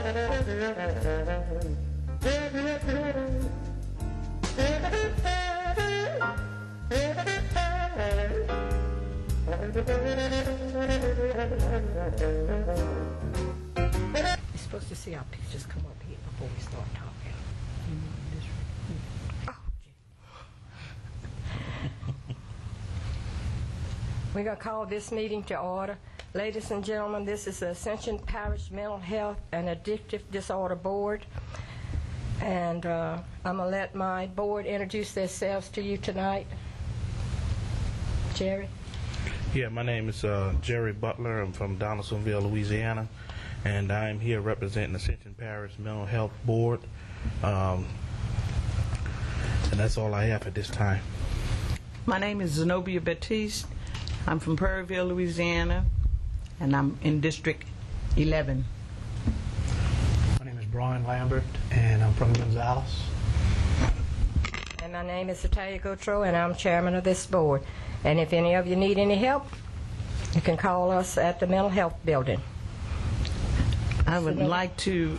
You're supposed to see our pictures come up here before we start talking. We're going to call this meeting to order. Ladies and gentlemen, this is the Ascension Parish Mental Health and Addictive Disorder Board. And I'm going to let my board introduce themselves to you tonight. Jerry? Yeah, my name is Jerry Butler. I'm from Donaldsonville, Louisiana, and I'm here representing the Ascension Parish Mental Health Board. And that's all I have at this time. My name is Zenobia Baptiste. I'm from Prairieville, Louisiana, and I'm in District 11. My name is Brian Lambert, and I'm from Gonzales. And my name is Natalia Gautreaux, and I'm chairman of this board. And if any of you need any help, you can call us at the Mental Health Building. I would like to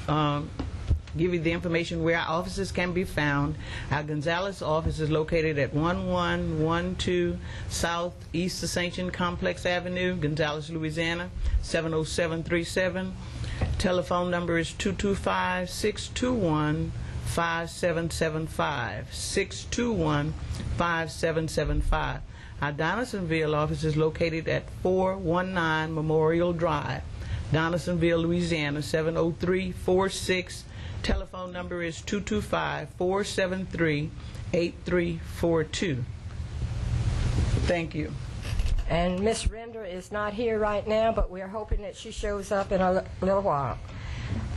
give you the information where our offices can be found. Our Gonzales office is located at 1112 South East Ascension Complex Avenue, Gonzales, Louisiana, 70737. Telephone number is 225-621-5775, 621-5775. Our Donaldsonville office is located at 419 Memorial Drive, Donaldsonville, Louisiana, 70346. Telephone number is 225-473-8342. Thank you. And Miss Render is not here right now, but we're hoping that she shows up in a little while.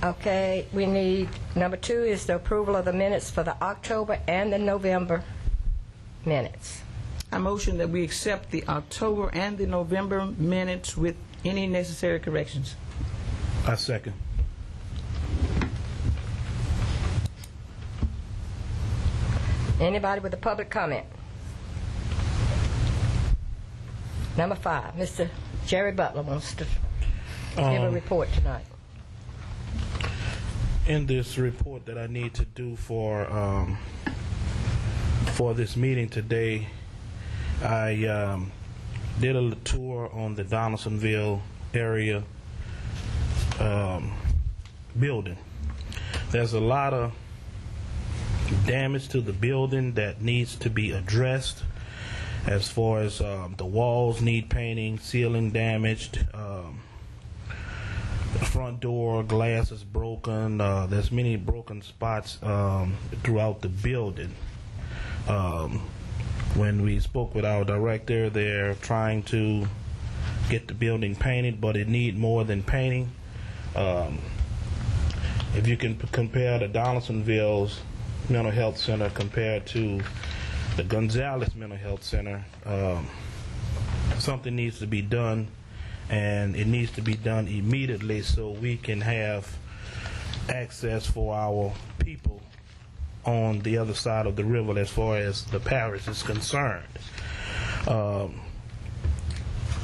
Okay, we need, number 2 is the approval of the minutes for the October and the November minutes. I motion that we accept the October and the November minutes with any necessary corrections. I second. Anybody with a public comment? Number 5, Mr. Jerry Butler wants to give a report tonight. In this report that I need to do for this meeting today, I did a tour on the Donaldsonville area building. There's a lot of damage to the building that needs to be addressed, as far as the walls need painting, ceiling damaged, the front door glass is broken. There's many broken spots throughout the building. When we spoke with our director, they're trying to get the building painted, but it needs more than painting. If you can compare the Donaldsonville's Mental Health Center compared to the Gonzales Mental Health Center, something needs to be done, and it needs to be done immediately so we can have access for our people on the other side of the river as far as the parish is concerned.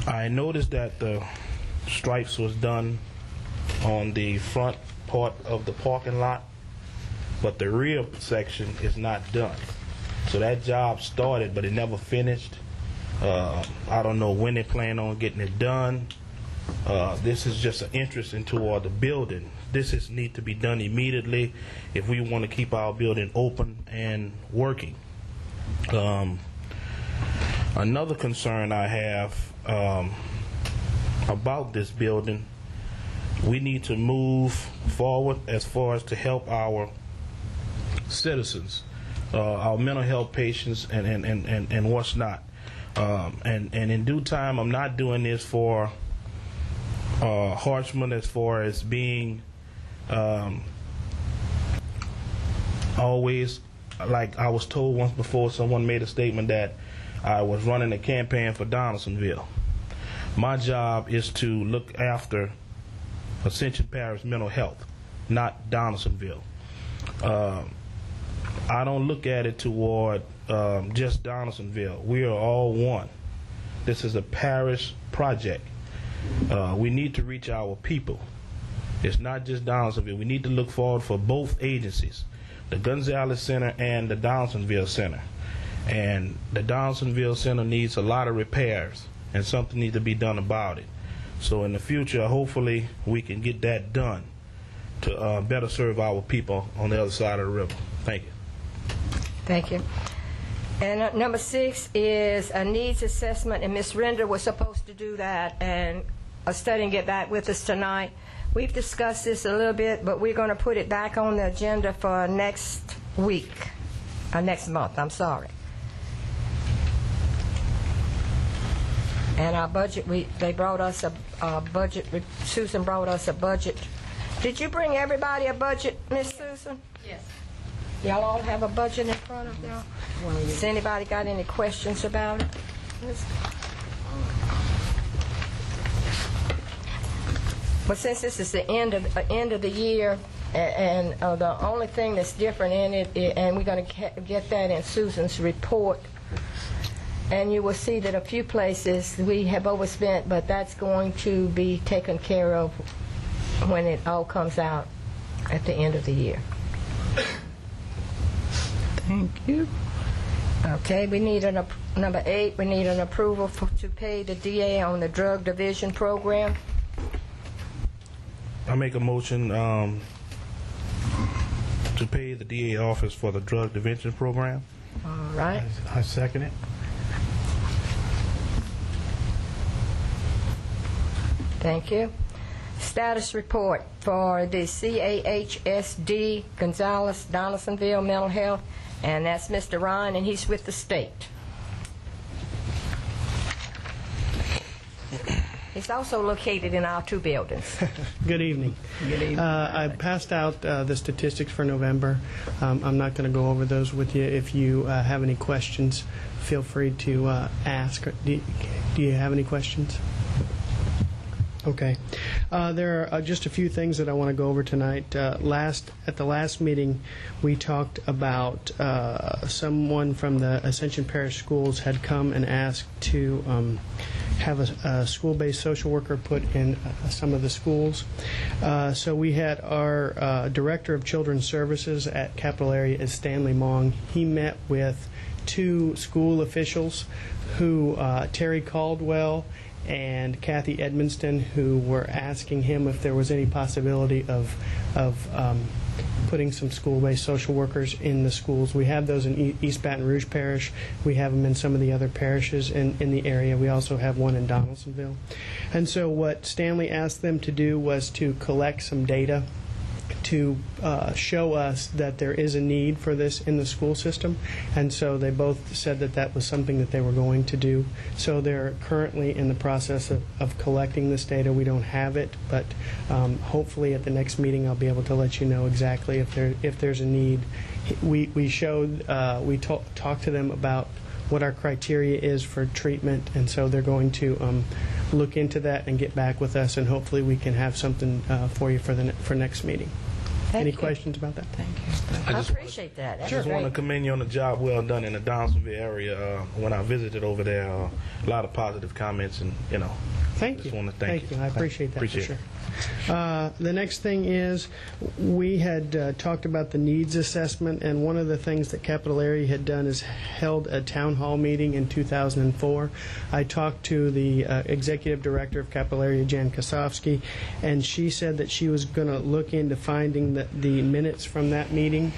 I noticed that the stripes was done on the front part of the parking lot, but the rear section is not done. So that job started, but it never finished. I don't know when they plan on getting it done. This is just an interest into the building. This need to be done immediately if we want to keep our building open and working. Another concern I have about this building, we need to move forward as far as to help our citizens, our mental health patients, and what's not. And in due time, I'm not doing this for Harshman as far as being always, like I was told once before, someone made a statement that I was running a campaign for Donaldsonville. My job is to look after Ascension Parish mental health, not Donaldsonville. I don't look at it toward just Donaldsonville. We are all one. This is a parish project. We need to reach our people. It's not just Donaldsonville. We need to look forward for both agencies, the Gonzales Center and the Donaldsonville Center. And the Donaldsonville Center needs a lot of repairs, and something needs to be done about it. So in the future, hopefully, we can get that done to better serve our people on the other side of the river. Thank you. Thank you. And number 6 is a needs assessment, and Ms. Render was supposed to do that and study and get back with us tonight. We've discussed this a little bit, but we're going to put it back on the agenda for next week, next month, I'm sorry. And our budget, they brought us a budget, Susan brought us a budget. Did you bring everybody a budget, Miss Susan? Yes. Y'all all have a budget in front of y'all? Has anybody got any questions about it? But since this is the end of the year, and the only thing that's different in it, and we're going to get that in Susan's report, and you will see that a few places we have overspent, but that's going to be taken care of when it all comes out at the end of the year. Thank you. Okay, we need number 8, we need an approval to pay the DA on the drug division program. I make a motion to pay the DA office for the drug division program. All right. I second it. Thank you. Status report for the CAHSD Gonzales Donaldsonville Mental Health, and that's Mr. Ryan, and he's with the state. He's also located in our 2 buildings. Good evening. Good evening. I passed out the statistics for November. I'm not going to go over those with you. If you have any questions, feel free to ask. Do you have any questions? Okay. There are just a few things that I want to go over tonight. At the last meeting, we talked about someone from the Ascension Parish schools had come and asked to have a school-based social worker put in some of the schools. So we had our Director of Children's Services at Capital Area is Stanley Mong. He met with 2 school officials who, Terry Caldwell and Kathy Edmonston, who were asking him if there was any possibility of putting some school-based social workers in the schools. We have those in East Baton Rouge Parish. We have them in some of the other parishes in the area. We also have one in Donaldsonville. And so what Stanley asked them to do was to collect some data to show us that there is a need for this in the school system, and so they both said that that was something that they were going to do. So they're currently in the process of collecting this data. We don't have it, but hopefully at the next meeting I'll be able to let you know exactly if there's a need. We talked to them about what our criteria is for treatment, and so they're going to look into that and get back with us, and hopefully we can have something for you for next meeting. Any questions about that? Thank you. I appreciate that. That's I just want to great. commend you on the job well done in the Donaldsonville area. When I visited over there, a lot of positive comments, and Thank just you. want to thank you. I appreciate that Appreciate for sure. The next thing is we had talked about the needs assessment, and one of the things that Capital Area had done is held a town hall meeting in 2004. I talked to the executive director of Capital Area, Jan Kosofsky, and she said that she was going to look into finding the minutes from that meeting.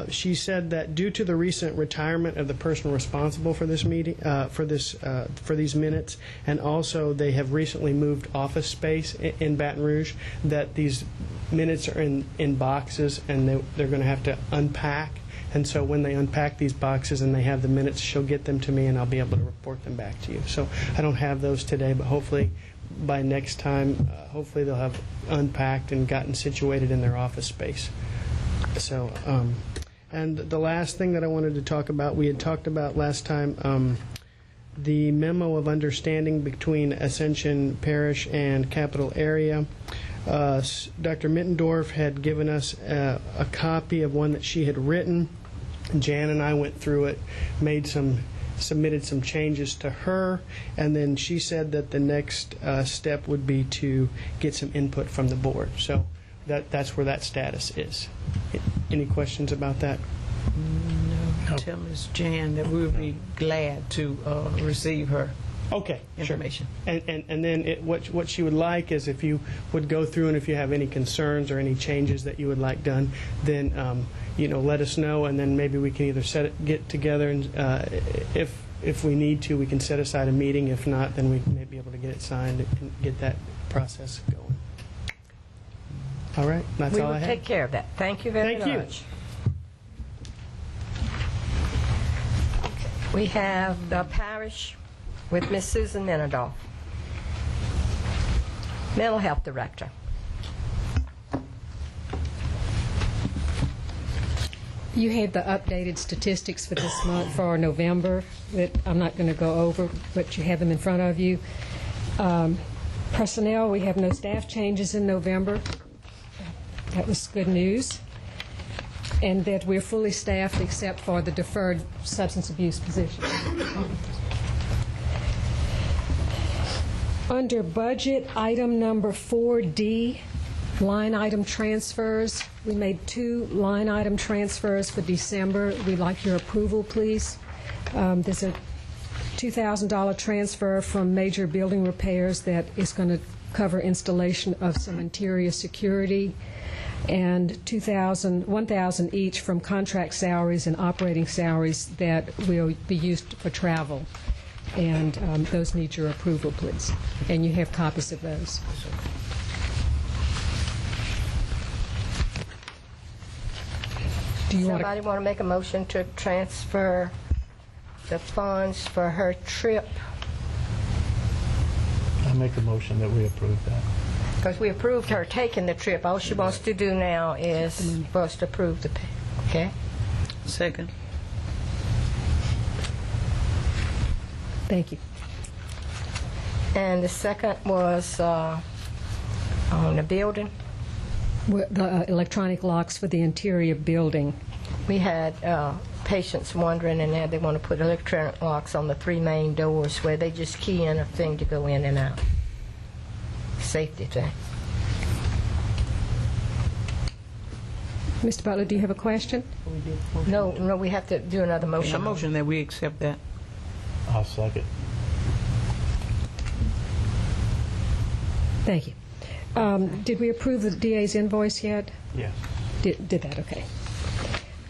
She said that due to the recent retirement of the person responsible for this meeting, for these minutes, and also they have recently moved office space in Baton Rouge, that these minutes are in boxes, and they're going to have to unpack. And so when they unpack these boxes and they have the minutes, she'll get them to me, and I'll be able to report them back to you. So I don't have those today, but hopefully by next time, hopefully they'll have unpacked and gotten situated in their office space. So, and the last thing that I wanted to talk about, we had talked about last time the memo of understanding between Ascension Parish and Capital Area. Dr. Mittendorf had given us a copy of one that she had written. Jan and I went through it, made some submitted some changes to her, and then she said that the next step would be to get some input from the board. So that's where that status is. Any questions about that? No. Tell Ms. Jan that we would be glad to receive her Okay, information. Sure. And then what she would like is if you would go through and if you have any concerns or any changes that you would like done, then let us know, and then maybe we can either get together and if we need to, we can set aside a meeting. If not, then we may be able to get it signed and get that process going. All right, that's all I have. We will take care of that. Thank you very Thank you. much. We have the parish with Miss Susan Menadolf, Mental Health Director. You had the updated statistics for this month for November that I'm not going to go over, but you have them in front of you. Personnel, we have no staff changes in November. That was good news. And that we're fully staffed except for the deferred substance abuse position. Under budget, item number 4D, line item transfers, we made 2 line item transfers for December. We'd like your approval, please. There's a $2,000 transfer from major building repairs that is going to cover installation of some interior security, and $1,000 each from contract salaries and operating salaries that will be used for travel. And those need your approval, please. And you have copies of those. Do you Somebody want to make a motion to transfer the funds for her trip? I make a motion that we approve that. Because we approved her taking the trip. All she wants to do now is for us to approve the pay. Okay? Second. Thank you. And the second was on the building. The electronic locks for the interior building. We had patients wondering, and they want to put electronic locks on the 3 main doors where they just key in a thing to go in and out. Safety thing. Mr. Butler, do you have a question? No, we have to do another motion. A motion that we accept that. I'll second. Thank you. Did we approve the DA's invoice yet? Yes. Did that, okay.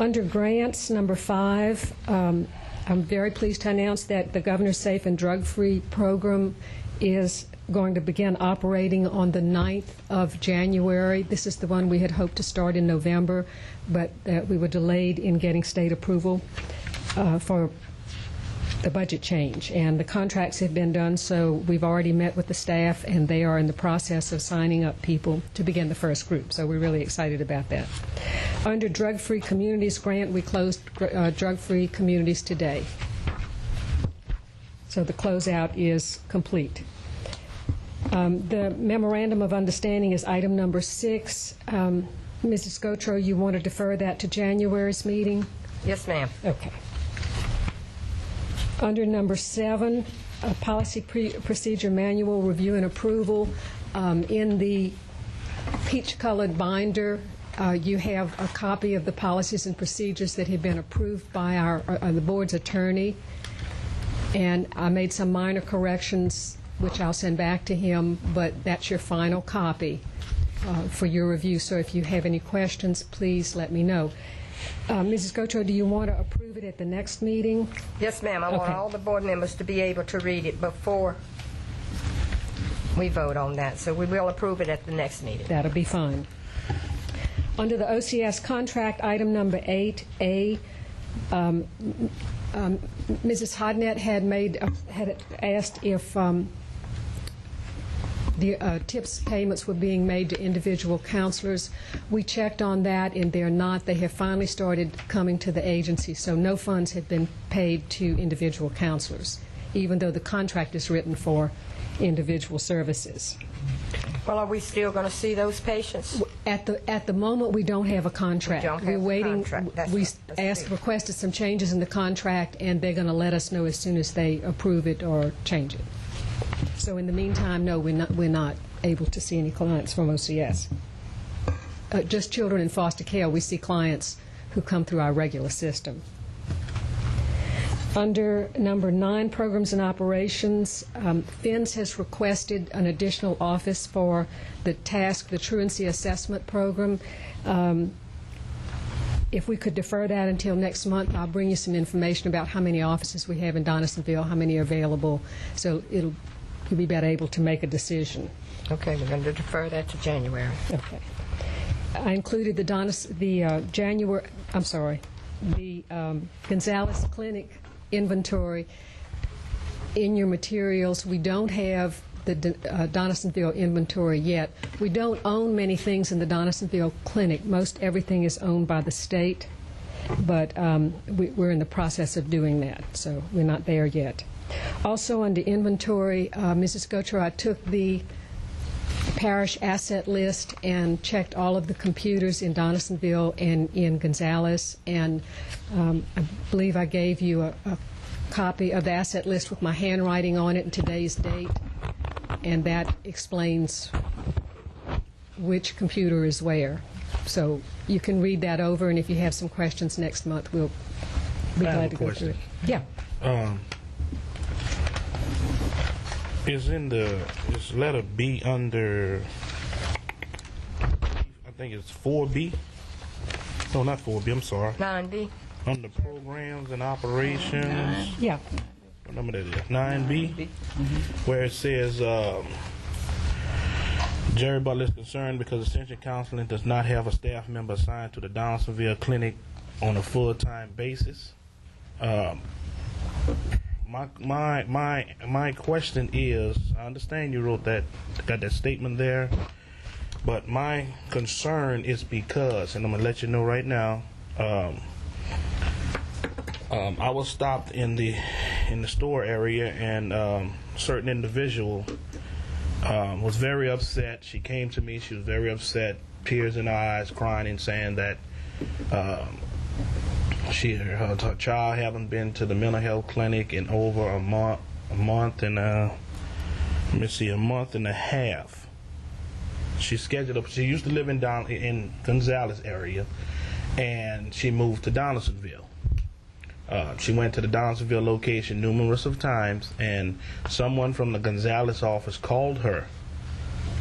Under grants, number 5, I'm very pleased to announce that the Governor's Safe and Drug-Free program is going to begin operating on the 9th of January. This is the one we had hoped to start in November, but we were delayed in getting state approval for the budget change. And the contracts have been done, so we've already met with the staff, and they are in the process of signing up people to begin the first group. So we're really excited about that. Under Drug-Free Communities grant, we closed Drug-Free Communities today. So the closeout is complete. The Memorandum of Understanding is item number 6. Mrs. Gotro, you want to defer that to January's meeting? Yes, ma'am. Okay. Under number 7, Policy Procedure Manual Review and Approval. In the peach-colored binder, you have a copy of the policies and procedures that have been approved by the board's attorney. And I made some minor corrections, which I'll send back to him, but that's your final copy for your review. So if you have any questions, please let me know. Mrs. Gotro, do you want to approve it at the next meeting? Yes, ma'am. I want Okay. all the board members to be able to read it before we vote on that. So we will approve it at the next meeting. That'll be fine. Under the OCS contract, item number 8A, Mrs. Hodnett had asked if the TIPS payments were being made to individual counselors. We checked on that, and they're not. They have finally started coming to the agency, so no funds have been paid to individual counselors, even though the contract is written for individual services. Well, are we still going to see those patients? At the moment, we don't have a contract. We don't have We're a waiting. contract. We That's requested some changes in the contract, and they're going to let us know as soon as they approve it or change it. So in the meantime, no, we're not able to see any clients from OCS. Just children in foster care, we see clients who come through our regular system. Under number 9, Programs and Operations, FINS has requested an additional office for the Truancy Assessment Program. If we could defer that until next month, I'll bring you some information about how many offices we have in Donaldsonville, how many are available, so you'll be better able to make a decision. Okay, we're going to defer that to January. Okay. I included the Gonzales Clinic inventory in your materials. We don't have the Donaldsonville inventory yet. We don't own many things in the Donaldsonville Clinic. Most everything is owned by the state, but we're in the process of doing that, so we're not there yet. Also under inventory, Mrs. Gautreaux, I took the parish asset list and checked all of the computers in Donaldsonville and in Gonzales, and I believe I gave you a copy of the asset list with my handwriting on it and today's date, and that explains which computer is where. So you can read that over, and if you have some questions next month, we'll be glad to go through it. Yeah. Is letter B under, I think it's 4B? No, not 4B, I'm sorry. 9B. Under Programs and Operations. Yeah. What number that is? 9B? Where it says, Jerry Butler is concerned because Ascension Counseling does not have a staff member assigned to the Donaldsonville Clinic on a full-time basis. My question is, I understand you wrote that, got that statement there, but my concern is because, and I'm gonna let you know right now, I was stopped in the store area, and certain individual was very upset. She came to me. She was very upset, tears in her eyes, crying and saying that her child haven't been to the mental health clinic in over a month and a month and a half. She scheduled up. She used to live in Gonzales area, and she moved to Donaldsonville. She went to the Donaldsonville location numerous of times, and someone from the Gonzales office called her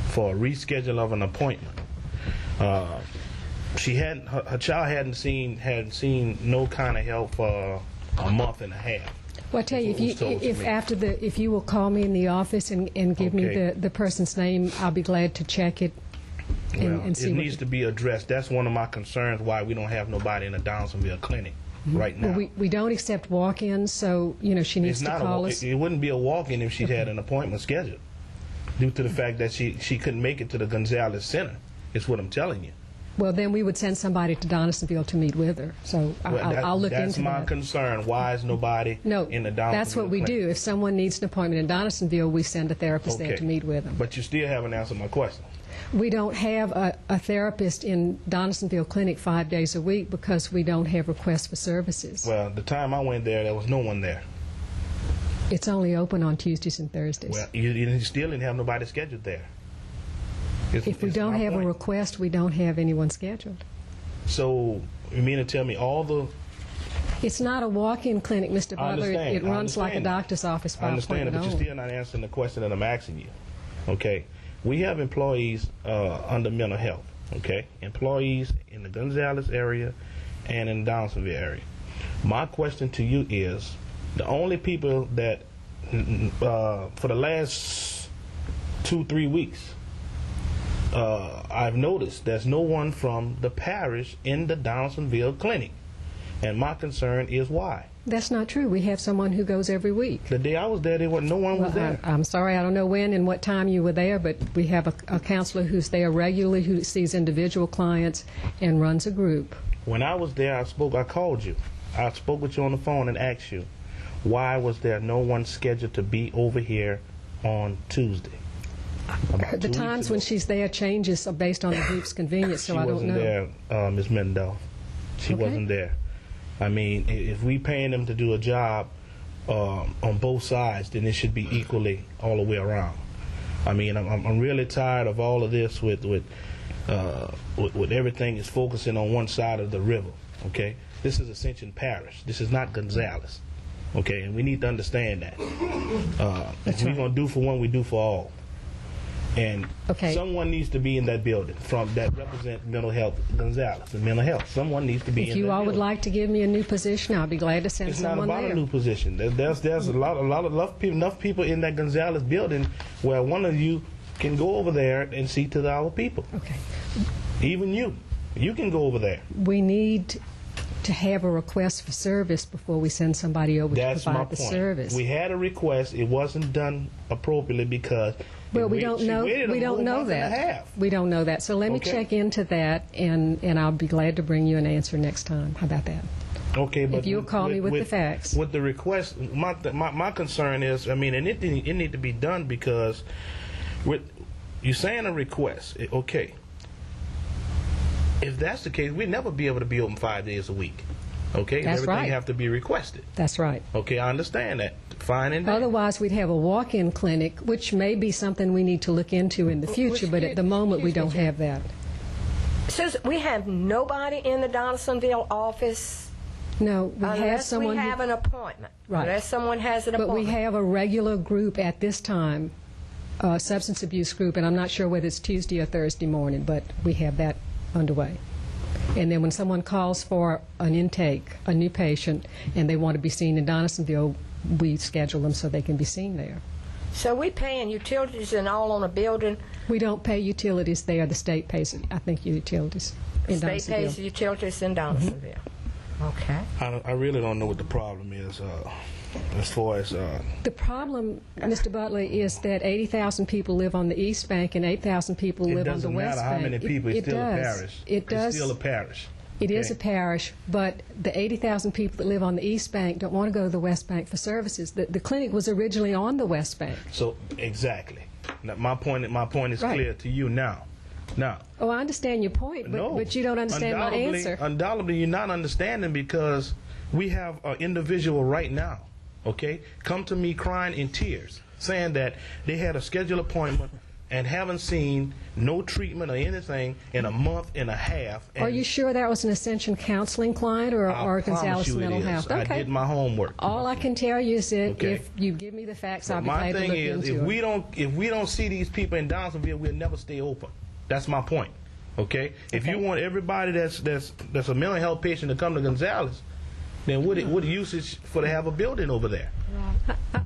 for a reschedule of an appointment. Her child hadn't seen no kind of help for a month and a half. Well, I tell you, if you will call me in the office and give me the person's name, I'll be glad to check it and see. It needs to be addressed. That's one of my concerns why we don't have nobody in the Donaldsonville clinic right now. Well, we don't accept walk-ins, so she needs to call us. It wouldn't be a walk-in if she had an appointment scheduled, due to the fact that she couldn't make it to the Gonzales Center. Is what I'm telling you. Well, then we would send somebody to Donaldsonville to meet with her. So I'll look into that. That's my concern. Why is nobody in the Donaldsonville that's what we clinic? do. If someone needs an appointment in Donaldsonville, we send a therapist there to meet with them. But you still haven't answered my question. We don't have a therapist in Donaldsonville Clinic 5 days a week because we don't have requests for services. Well, the time I went there was no one there. It's only open on Tuesdays and Thursdays. Well, you still didn't have nobody scheduled there. If we don't have a request, we don't have anyone scheduled. So you mean to tell me all the... It's not a walk-in clinic, Mr. Butler. It runs like a doctor's office by appointment. I understand it, but you're still not answering the question that I'm asking you. Okay? We have employees under mental health, okay? Employees in the Gonzales area and in the Donaldsonville area. My question to you is, the only people that, for the last 2-3 weeks, I've noticed there's no one from the parish in the Donaldsonville clinic. And my concern is why. That's not true. We have someone who goes every week. The day I was there, no one was there. I'm sorry, I don't know when and what time you were there, but we have a counselor who's there regularly, who sees individual clients and runs a group. When I was there, I called you. I spoke with you on the phone and asked you, why was there no one scheduled to be over here on Tuesday? about 2 The weeks times ago. when she's there changes based on the group's convenience, so She I don't wasn't know. there, Ms. Mendel. She Okay. wasn't there. I mean, if we paying them to do a job on both sides, then it should be equally all the way around. I mean, I'm really tired of all of this with everything is focusing on one side of the river. Okay, this is Ascension Parish. This is not Gonzales. Okay, and we need to understand that. If we're gonna do for one, we do for all. And Okay. someone needs to be in that building that represent mental health, Gonzales, and mental health. Someone needs to be in that If you all would building. like to give me a new position, I'll be glad to send It's not someone about there. a new position. There's enough people in that Gonzales building where one of you can go over there and see to our people. Okay. Even you can go over there. We need to have a request for service before we send somebody over That's to my provide the point. service. We had a request. It wasn't done appropriately because Well, we don't she know. waited a We don't whole know month and a that. half. We don't know that. So let me Okay. check into that, and I'll be glad to bring you an answer next time. How about that? Okay, but If you'll call me with the facts. With the request, my concern is, I mean, and it need to be done because with you saying a request, okay. If that's the case, we'd never be able to be open 5 days a week. Okay, That's everything right. have to be requested. That's right. Okay, I understand that. Fine and dandy. Otherwise, we'd have a walk-in clinic, which may be something we need to look into in the future, but at the moment, we don't have that. Susan, we have nobody in the Donaldsonville office No, we have unless someone we who- have an appointment. Right. Unless someone has an But appointment. we have a regular group at this time, a substance abuse group, and I'm not sure whether it's Tuesday or Thursday morning, but we have that underway. And then when someone calls for an intake, a new patient, and they want to be seen in Donaldsonville, we schedule them so they can be seen there. So we paying utilities and all on a building. We don't pay utilities there. The state pays, I think, utilities in State pays Donaldsonville. utilities in Donaldsonville. Okay. I really don't know what the problem is as far as The problem, Mr. Butler, is that 80,000 people live on the East Bank and 8,000 people it live on the doesn't West matter Bank. how many people. It's still a does. parish. It does. It's still a parish. It is a Okay. parish, but the 80,000 people that live on the East Bank don't want to go to the West Bank for services. The clinic was originally on the West Bank. So exactly. Now, my point is Right. clear to you now. Now, Oh, I understand your point, but you don't understand my answer. Undoubtedly, you're not understanding because we have an individual right now, okay, come to me crying in tears, saying that they had a scheduled appointment and haven't seen no treatment or anything in a month and a half. And Are you sure that was an Ascension counseling client or I promise Gonzales you it Mental is. Health? I Okay. did my homework. All I can tell you is that Okay. if you give me the facts, I'll be My glad to thing look is, into it. if we don't see these people in Donaldsonville, we'll never stay open. That's my point. Okay. If you want everybody that's a mental health patient to come to Gonzales, then what usage for to have a building over there?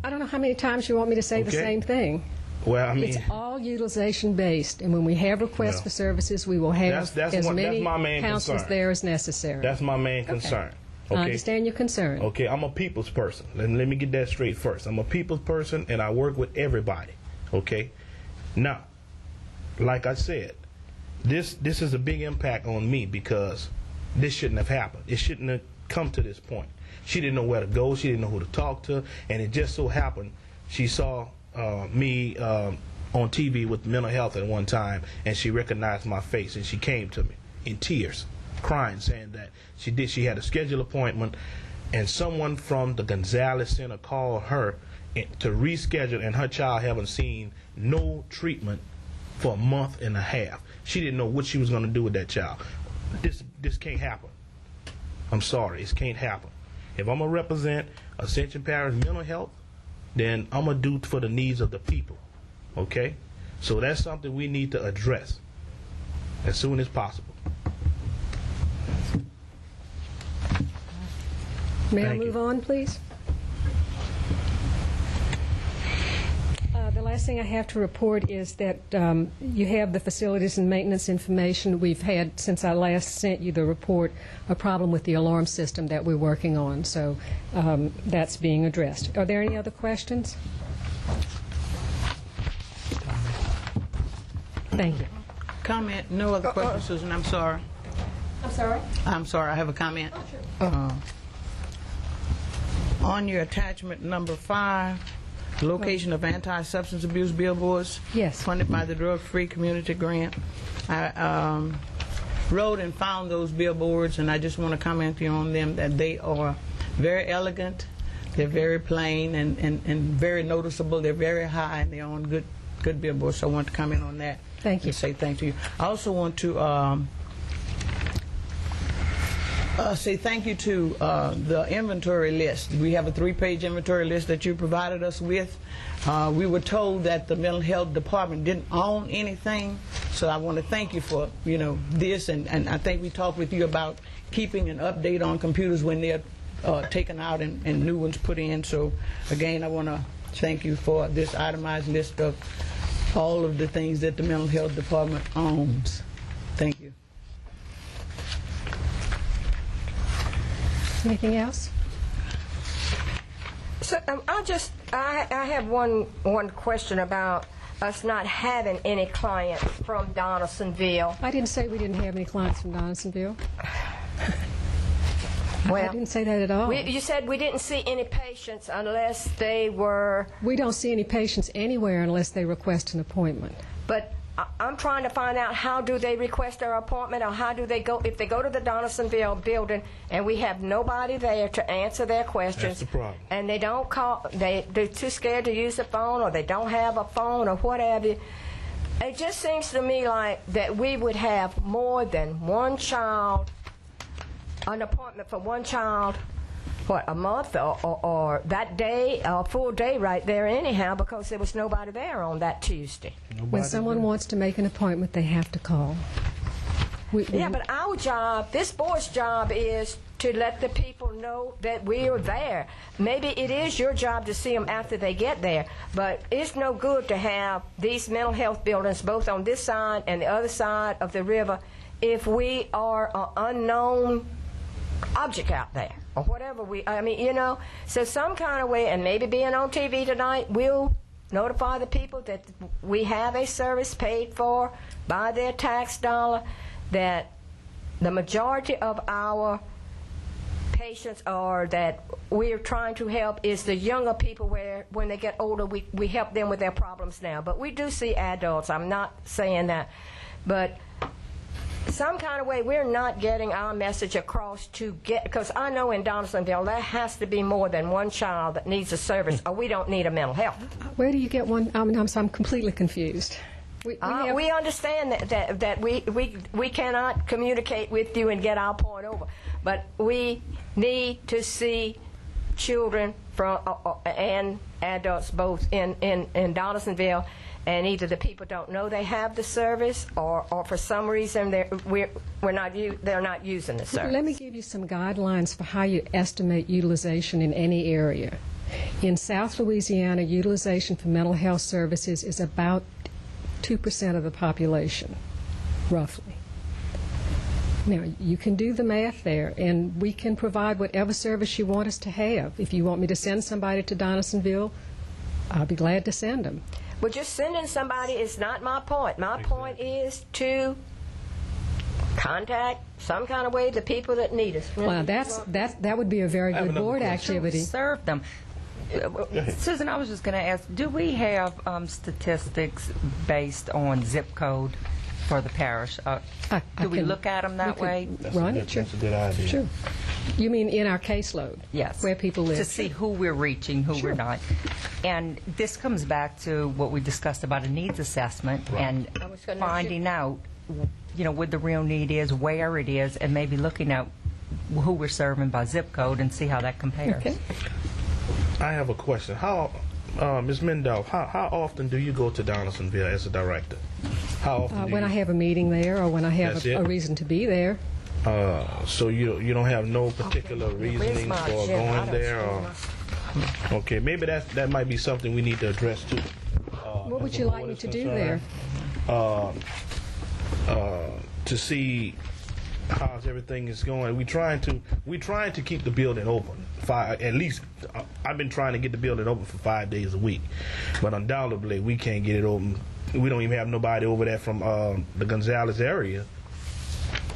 I don't know how many times you want me to say the Okay. same thing. Well, I mean, It's all utilization based, and when we have requests Yeah. for services, we will have That's as that's many my main counselors concern. there as necessary. That's my main concern. Okay. I understand your concern. Okay, I'm a people's person. Let me get that straight first. I'm a people's person, and I work with everybody. Okay. Now, like I said, this is a big impact on me because this shouldn't have happened. It shouldn't have come to this point. She didn't know where to go. She didn't know who to talk to, and it just so happened she saw me on TV with mental health at one time, and she recognized my face, and she came to me in tears, crying, saying that she had a scheduled appointment, and someone from the Gonzales Center called her to reschedule, and her child haven't seen no treatment for a month and a half. She didn't know what she was going to do with that child. This can't happen. I'm sorry, it can't happen. If I'm going to represent Ascension Parish mental health, then I'm going to do for the needs of the people. Okay? So that's something we need to address as soon as possible. May I Thank move you. on, please? The last thing I have to report is that you have the facilities and maintenance information. We've had, since I last sent you the report, a problem with the alarm system that we're working on, so that's being addressed. Are there any other questions? Thank you. Comment? No other questions, Susan. I'm sorry. I'm sorry? I'm sorry. I have a comment. On your attachment number 5, location of anti-substance abuse billboards. Yes. Funded by the Drug-Free Community Grant. I wrote and found those billboards, and I just want to comment to you on them that they are very elegant, they're very plain, and very noticeable. They're very high, and they're on good billboards. So I want to comment on that. Thank you. And say thank you. I also want to say thank you to the inventory list. We have a 3-page inventory list that you provided us with. We were told that the mental health department didn't own anything, so I want to thank you for this, and I think we talked with you about keeping an update on computers when they're taken out and new ones put in. So again, I want to thank you for this itemized list of all of the things that the mental health department owns. Thank you. Anything else? So I have one question about us not having any clients from Donaldsonville. I didn't say we didn't have any clients from Donaldsonville. Well, I didn't say that at all. you said we didn't see any patients unless they were. We don't see any patients anywhere unless they request an appointment. But I'm trying to find out, how do they request their appointment, or how do they go if they go to the Donaldsonville building and we have nobody there to answer their questions. That's the problem. And they don't call. They're too scared to use the phone, or they don't have a phone, or whatever. It just seems to me like that we would have more than one child, an appointment for one child, a month or that day, a full day right there anyhow, because there was nobody there on that Tuesday. When someone wants to make an appointment, they have to call. Yeah, but our job, this board's job, is to let the people know that we are there. Maybe it is your job to see them after they get there, but it's no good to have these mental health buildings both on this side and the other side of the river if we are an unknown object out there, or whatever so some kind of way, and maybe being on TV tonight will notify the people that we have a service paid for by their tax dollar, that the majority of our patients are that we're trying to help is the younger people, where when they get older we help them with their problems now. But we do see adults, I'm not saying that, but some kind of way we're not getting our message across because I know in Donaldsonville there has to be more than one child that needs a service, or we don't need a mental health. Where do you get one? I'm completely confused. We understand that we cannot communicate with you and get our point over, but we need to see children and adults both in Donaldsonville. And either the people don't know they have the service, or for some reason they're not using the service. Let me give you some guidelines for how you estimate utilization in any area. In South Louisiana, utilization for mental health services is about 2% of the population, roughly. Now, you can do the math there, and we can provide whatever service you want us to have. If you want me to send somebody to Donaldsonville, I'll be glad to send them. Well, just sending somebody is not my point. My point is to contact some kind of way the people that need us. Well, that would be a very good board activity. Serve them. Susan, I was just going to ask, do we have statistics based on zip code for the parish? Do we look at them that way? Run it, sure. That's a good idea. Sure. You mean in our caseload? Yes. Where people live? To see who we're reaching, who we're not. And this comes back to what we discussed about a needs assessment and finding out, what the real need is, where it is, and maybe looking at who we're serving by zip code and see how that compares. Okay. I have a question. Ms. Mendel, how often do you go to Donaldsonville as a director? How often? When I have a meeting there, or when I have a reason to be there. So you don't have no particular reasoning for going there, or okay, maybe that might be something we need to address too. What would you like me to do there? To see how's everything is going. We're trying to keep the building open. At least I've been trying to get the building open for 5 days a week, but undoubtedly we can't get it open. We don't even have nobody over there from the Gonzales area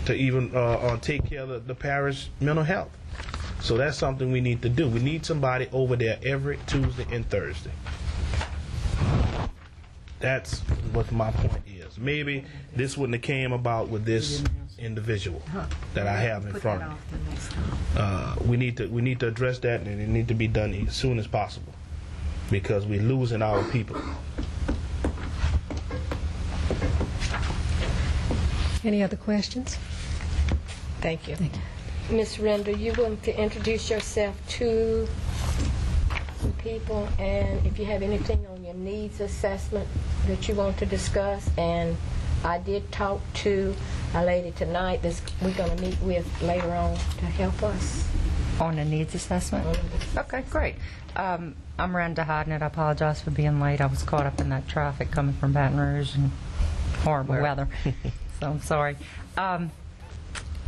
to even take care of the parish mental health. So that's something we need to do. We need somebody over there every Tuesday and Thursday. That's what my point is. Maybe this wouldn't have came about with this individual that I have in front of me. We need to address that, and it need to be done as soon as possible because we're losing our people. Any other questions? Thank you. Ms. Render, you want to introduce yourself to the people, and if you have anything on your needs assessment that you want to discuss. And I did talk to a lady tonight that we're going to meet with later on to help us. On a needs assessment? Okay, great. I'm Renda Hodnett. I apologize for being late. I was caught up in that traffic coming from Baton Rouge and horrible weather. So I'm sorry.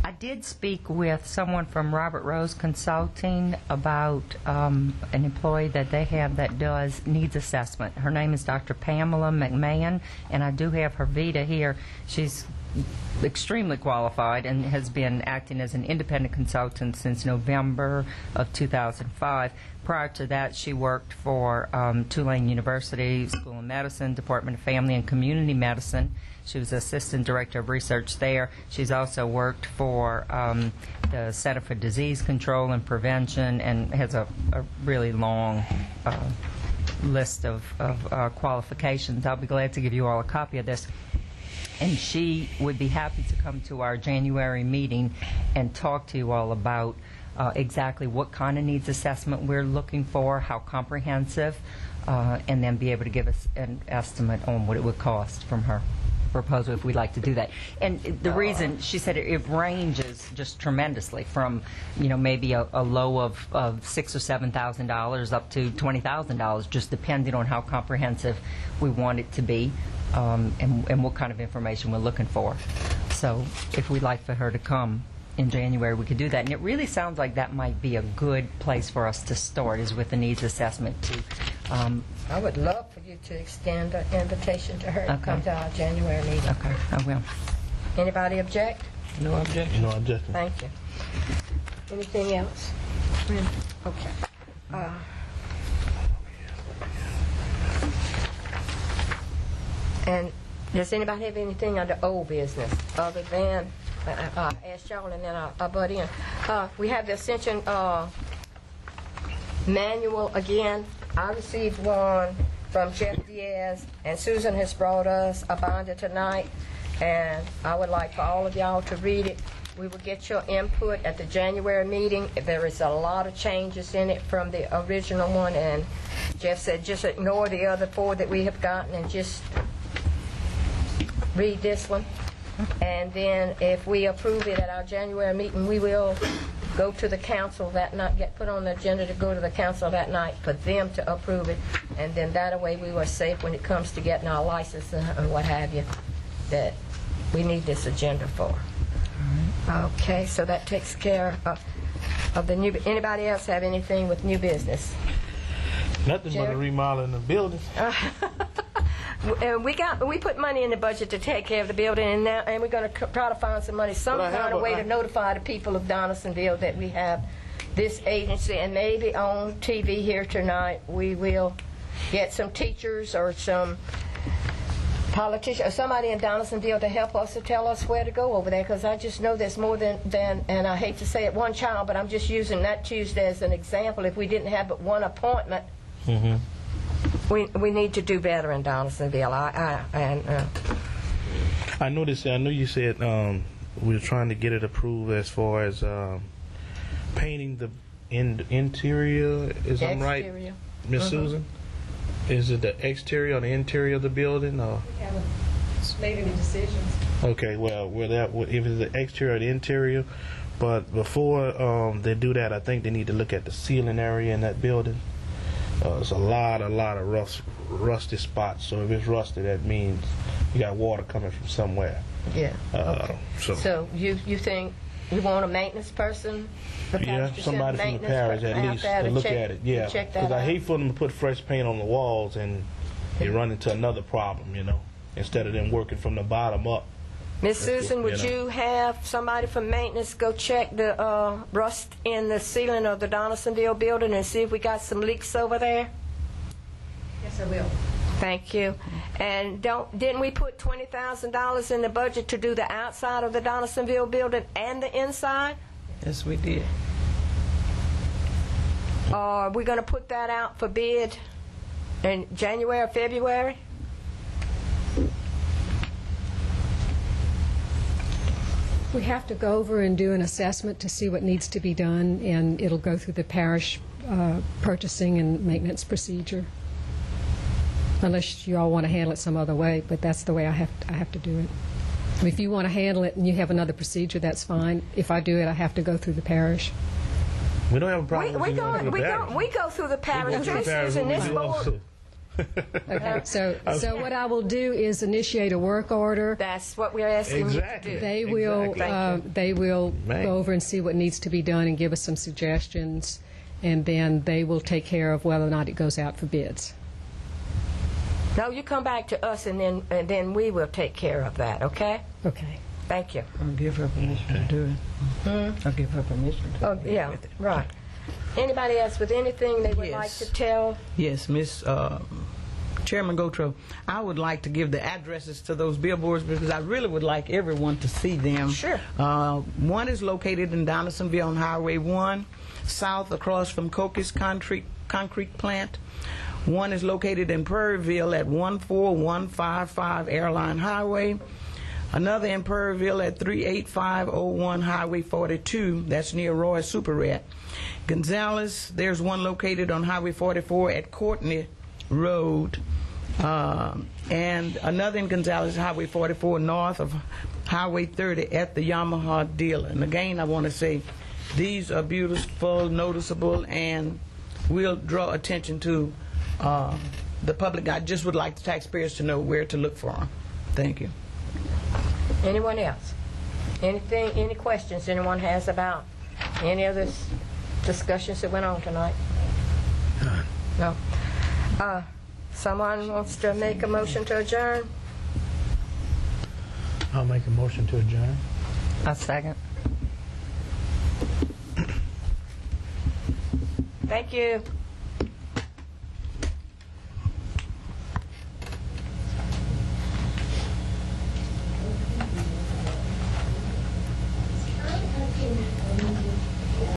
I did speak with someone from Robert Rose Consulting about an employee that they have that does needs assessment. Her name is Dr. Pamela McMahon, and I do have her vita here. She's extremely qualified and has been acting as an independent consultant since November of 2005. Prior to that, she worked for Tulane University School of Medicine, Department of Family and Community Medicine. She was Assistant Director of Research there. She's also worked for the Center for Disease Control and Prevention and has a really long list of qualifications. I'll be glad to give you all a copy of this. And she would be happy to come to our January meeting and talk to you all about exactly what kind of needs assessment we're looking for, how comprehensive, and then be able to give us an estimate on what it would cost from her proposal if we'd like to do that. And the reason, she said it ranges just tremendously from, you know, maybe a low of $6,000 or $7,000 up to $20,000, just depending on how comprehensive we want it to be. And what kind of information we're looking for. So if we'd like for her to come in January, we could do that. And it really sounds like that might be a good place for us to start, is with the needs assessment too. I would love for you to extend an invitation to her to come to our January meeting. Okay, I will. Anybody object? No objection. No objection. Thank you. Anything else? Okay. And does anybody have anything under old business other than, ask y'all and then I'll butt in. We have the Ascension manual again. I received one from Jeff Diaz, and Susan has brought us a binder tonight, and I would like for all of y'all to read it. We will get your input at the January meeting. There is a lot of changes in it from the original one, and Jeff said just ignore the other 4 that we have gotten and just read this one. And then if we approve it at our January meeting, we will go to the council that night, get put on the agenda to go to the council that night for them to approve it. And then that way we were safe when it comes to getting our license and what have you that we need this agenda for. Okay, so that takes care of the new. Anybody else have anything with new business? Nothing but a remodeling the building. We put money in the budget to take care of the building, and we're going to try to find some money, some kind of way to notify the people of Donaldsonville that we have this agency. And maybe on TV here tonight we will get some teachers or some politician or somebody in Donaldsonville to help us to tell us where to go over there, because I just know there's more than, and I hate to say it, one child, but I'm just using that Tuesday as an example. If we didn't have but one appointment, we need to do better in Donaldsonville. I noticed. I know you said we were trying to get it approved as far as painting the interior. Is that right, Miss Susan? Is it the exterior or the interior of the building, or? We haven't made any decisions. Okay, well, if it's the exterior or the interior, but before they do that, I think they need to look at the ceiling area in that building. There's a lot of rusty spots. So if it's rusty, that means you got water coming from somewhere. Yeah. Okay. So you think you want a maintenance person? Yeah, somebody from the parish at least to look at it. Yeah, because I hate for them to put fresh paint on the walls and they run into another problem, you know, instead of them working from the bottom up. Miss Susan, would you have somebody from maintenance go check the rust in the ceiling of the Donaldsonville building and see if we got some leaks over there? Yes, I will. Thank you. And didn't we put $20,000 in the budget to do the outside of the Donaldsonville building and the inside? Yes, we did. Are we going to put that out for bid in January or February? We have to go over and do an assessment to see what needs to be done, and it'll go through the parish purchasing and maintenance procedure. Unless you all want to handle it some other way, but that's the way I have to do it. I mean, if you want to handle it and you have another procedure, that's fine. If I do it, I have to go through the parish. We don't have a problem. We go through the parish too, Susan. This board. Okay, so what I will do is initiate a work order. That's what we're asking Exactly. you to do. They will go over and see what needs to be done and give us some suggestions, and then they will take care of whether or not it goes out for bids. No, you come back to us, and then we will take care of that. Okay? Okay. Thank you. I'll give her permission to do it. I'll give her permission to Oh, yeah, right. Anybody else with anything they would like to tell? Yes, Miss Chairman Gotro, I would like to give the addresses to those billboards because I really would like everyone to see them. Sure. One is located in Donaldsonville on Highway 1, south across from Coke's concrete plant. One is located in Prairieville at 14155 Airline Highway. Another in Prairieville at 38501 Highway 42. That's near Roy Superette. Gonzales, there's one located on Highway 44 at Courtney Road. And another in Gonzales, Highway 44 north of Highway 30 at the Yamaha dealer. And again, I want to say these are beautiful, noticeable, and will draw attention to the public. I just would like the taxpayers to know where to look for them. Thank you. Anyone else? Any questions anyone has about any of the discussions that went on tonight? No. Someone wants to make a motion to adjourn? I'll make a motion to adjourn. A second. Thank you.